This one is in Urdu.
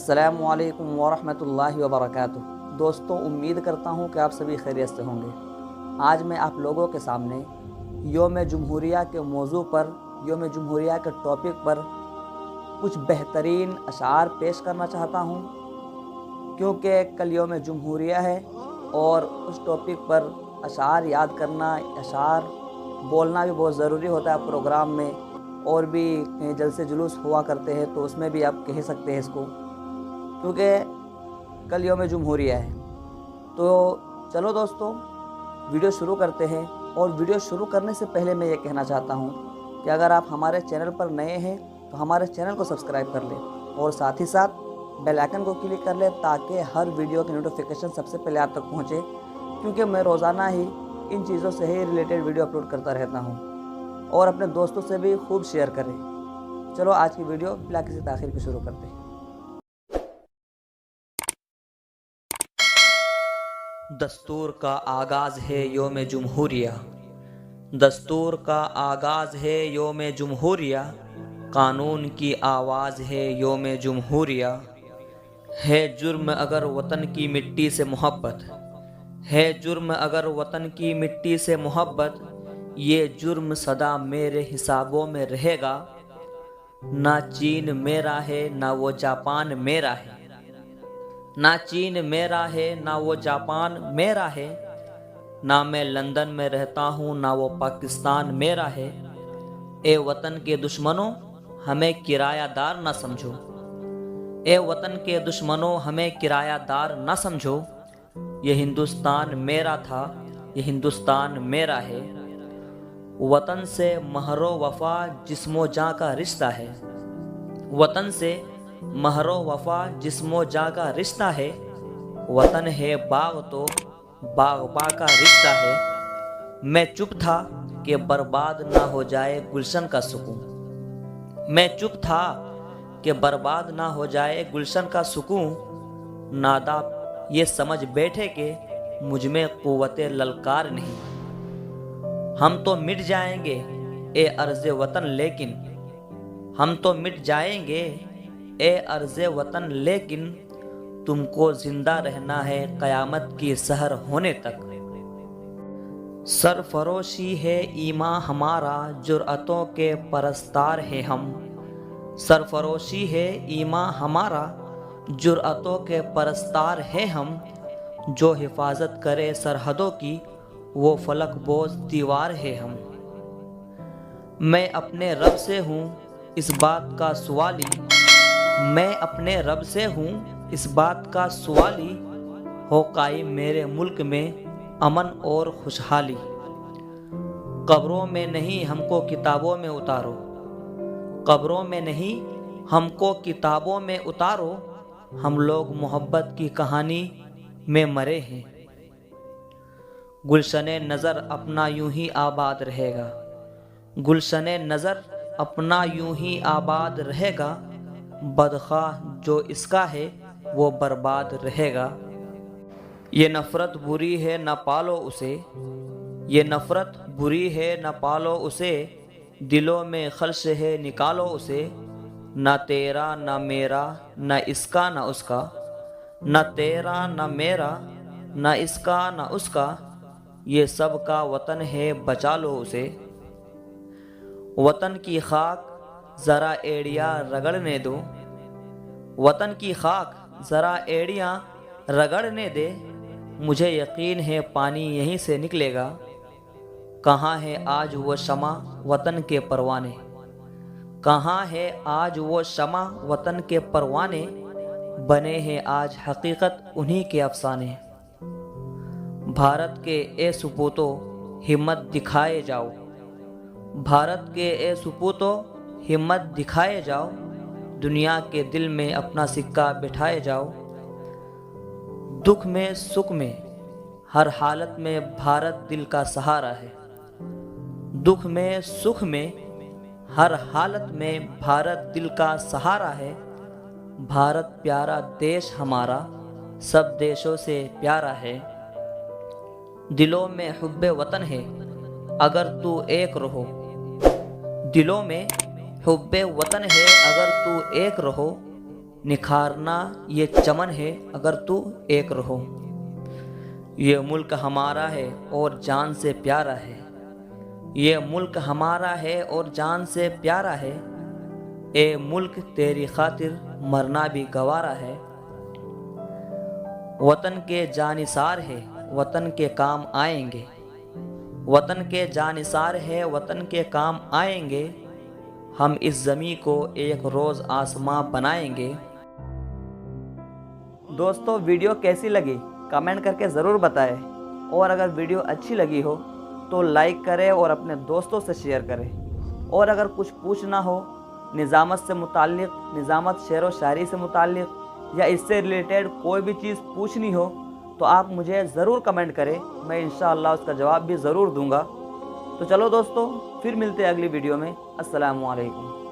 السلام علیکم ورحمۃ اللہ وبرکاتہ۔ دوستوں، امید کرتا ہوں کہ آپ سبھی خیریت سے ہوں گے۔ آج میں آپ لوگوں کے سامنے یوم جمہوریہ کے موضوع پر، یوم جمہوریہ کے ٹاپک پر کچھ بہترین اشعار پیش کرنا چاہتا ہوں، کیونکہ کل یوم جمہوریہ ہے اور اس ٹاپک پر اشعار یاد کرنا، اشعار بولنا بھی بہت ضروری ہوتا ہے پروگرام میں، اور بھی کہیں جلسے جلوس ہوا کرتے ہیں تو اس میں بھی آپ کہہ سکتے ہیں اس کو، کیونکہ کل یوم جمہوریہ ہے۔ تو چلو دوستوں، ویڈیو شروع کرتے ہیں۔ اور ویڈیو شروع کرنے سے پہلے میں یہ کہنا چاہتا ہوں کہ اگر آپ ہمارے چینل پر نئے ہیں تو ہمارے چینل کو سبسکرائب کر لیں اور ساتھ ہی ساتھ بیل آئیکن کو کلک کر لیں تاکہ ہر ویڈیو کی نوٹیفیکیشن سب سے پہلے آپ تک پہنچے، کیونکہ میں روزانہ ہی ان چیزوں سے ہی ریلیٹڈ ویڈیو اپلوڈ کرتا رہتا ہوں، اور اپنے دوستوں سے بھی خوب شیئر کریں۔ چلو آج کی ویڈیو بلا کسی تاخیر کی شروع کرتے ہیں۔ دستور کا آغاز ہے یوم جمہوریہ، دستور کا آغاز ہے یوم جمہوریہ، قانون کی آواز ہے یوم جمہوریہ۔ ہے جرم اگر وطن کی مٹی سے محبت، ہے جرم اگر وطن کی مٹی سے محبت، یہ جرم سدا میرے حسابوں میں رہے گا۔ نہ چین میرا ہے نہ وہ جاپان میرا ہے، نہ چین میرا ہے نہ وہ جاپان میرا ہے، نہ میں لندن میں رہتا ہوں نہ وہ پاکستان میرا ہے۔ اے وطن کے دشمنوں ہمیں کرایہ دار نہ سمجھو، اے وطن کے دشمنوں ہمیں کرایہ دار نہ سمجھو، یہ ہندوستان میرا تھا یہ ہندوستان میرا ہے۔ وطن سے مہر و وفا جسم و جاں کا رشتہ ہے، وطن سے مہر و وفا جسم و جاں کا رشتہ ہے، وطن ہے باغ تو باغباں کا رشتہ ہے۔ میں چپ تھا کہ برباد نہ ہو جائے گلشن کا سکون، میں چپ تھا کہ برباد نہ ہو جائے گلشن کا سکون، نادا یہ سمجھ بیٹھے کہ مجھ میں قوت للکار نہیں۔ ہم تو مٹ جائیں گے اے ارض وطن لیکن، ہم تو مٹ جائیں گے اے ارض وطن لیکن، تم کو زندہ رہنا ہے قیامت کی سحر ہونے تک۔ سرفروشی ہے ایمان ہمارا جرأتوں کے پرستار ہیں ہم، سرفروشی ہے ایمان ہمارا جرأتوں کے پرستار ہیں ہم، جو حفاظت کرے سرحدوں کی وہ فلک بوز دیوار ہے ہم۔ میں اپنے رب سے ہوں اس بات کا سوالی، میں اپنے رب سے ہوں اس بات کا سوالی، ہو قائم میرے ملک میں امن اور خوشحالی۔ قبروں میں نہیں ہم کو کتابوں میں اتارو، قبروں میں نہیں ہم کو کتابوں میں اتارو، ہم لوگ محبت کی کہانی میں مرے ہیں۔ گلشن نظر اپنا یوں ہی آباد رہے گا، گلشن نظر اپنا یوں ہی آباد رہے گا، بدخواہ جو اس کا ہے وہ برباد رہے گا۔ یہ نفرت بری ہے نہ پالو اسے، یہ نفرت بری ہے نہ پالو اسے، دلوں میں خلش ہے نکالو اسے، نہ تیرا نہ میرا نہ اس کا نہ اس کا، نہ تیرا نہ میرا نہ اس کا نہ اس کا، یہ سب کا وطن ہے بچا لو اسے۔ وطن کی خاک ذرا ایڑیاں رگڑنے دو، وطن کی خاک ذرا ایڑیاں رگڑنے دے، مجھے یقین ہے پانی یہیں سے نکلے گا۔ کہاں ہے آج وہ شمع وطن کے پروانے، کہاں ہے آج وہ شمع وطن کے پروانے، بنے ہیں آج حقیقت انہی کے افسانے۔ بھارت کے اے سپوتو ہمت دکھائے جاؤ، بھارت کے اے سپوتو ہمت دکھائے جاؤ، دنیا کے دل میں اپنا سکہ بٹھائے جاؤ۔ دکھ میں سکھ میں ہر حالت میں بھارت دل کا سہارا ہے، دکھ میں سکھ میں ہر حالت میں بھارت دل کا سہارا ہے۔ بھارت پیارا دیش ہمارا سب دیشوں سے پیارا ہے، دلوں میں حب وطن ہے اگر تو ایک رہو، دلوں میں حب وطن ہے اگر تو ایک رہو، نکھارنا یہ چمن ہے اگر تو ایک رہو۔ یہ ملک ہمارا ہے اور جان سے پیارا ہے، یہ ملک ہمارا ہے اور جان سے پیارا ہے، اے ملک تیری خاطر مرنا بھی گوارا ہے۔ وطن کے جانثار ہے وطن کے کام آئیں گے، وطن کے جانثار ہے وطن کے کام آئیں گے، ہم اس زمیں کو ایک روز آسماں بنائیں گے۔ دوستو ویڈیو کیسی لگی کمنٹ کر کے ضرور بتائیں، اور اگر ویڈیو اچھی لگی ہو تو لائک کریں اور اپنے دوستوں سے شیئر کریں، اور اگر کچھ پوچھنا ہو نظامت سے متعلق، نظامت شعر و شاعری سے متعلق، یا اس سے ریلیٹڈ کوئی بھی چیز پوچھنی ہو تو آپ مجھے ضرور کمنٹ کریں، میں انشاءاللہ اس کا جواب بھی ضرور دوں گا۔ تو چلو دوستو پھر ملتے ہیں اگلی ویڈیو میں۔ السلام علیکم۔